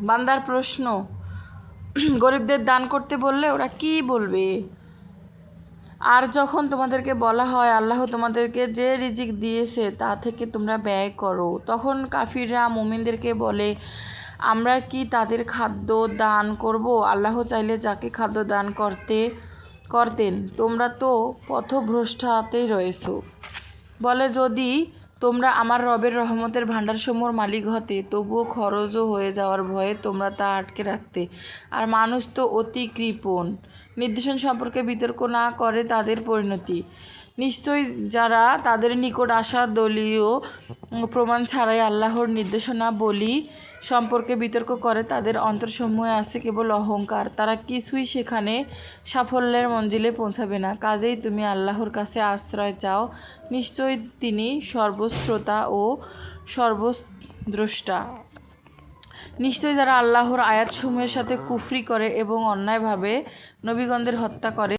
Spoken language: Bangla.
বান্দার প্রশ্ন, গরিবদের দান করতে বললে ওরা কি বলবে? আর যখন তোমাদেরকে বলা হয় আল্লাহ তোমাদেরকে যে রিজিক দিয়েছে তা থেকে তোমরা ব্যয় করো, তখন কাফিররা মুমিনদেরকে বলে, আমরা কি তাদের খাদ্য দান করব? আল্লাহ চাইলে যাকে খাদ্য দান করতেন। তোমরা তো পথভ্রষ্টাতেই রয়েছো। বলে, যদি তোমরা আমার রবের রহমতের ভাণ্ডারসমূহর মালিক হতে, তবুও খরচও হয়ে যাওয়ার ভয়ে তোমরা তা আটকে রাখতে। আর মানুষ তো অতি কৃপণ। নির্দেশন সম্পর্কে বিতর্ক না করে তাদের পরিণতি। নিশ্চয়ই যারা তাদের নিকট আসা দলীয় প্রমাণ ছাড়াই আল্লাহর নির্দেশনা বলি সম্পর্কে বিতর্ক করে, তাদের অন্তরসমূহে আছে কেবল অহংকার। তারা কিছুই সেখানে সাফল্যের মঞ্জিলে পৌঁছাবে না। কাজেই তুমি আল্লাহর কাছে আশ্রয় চাও, নিশ্চয়ই তিনি সর্বশ্রোতা ও সর্বদ্রষ্টা। নিশ্চয়ই যারা আল্লাহর আয়াতসমূহের সাথে কুফরি করে এবং অন্যায়ভাবে নবীগণদের হত্যা করে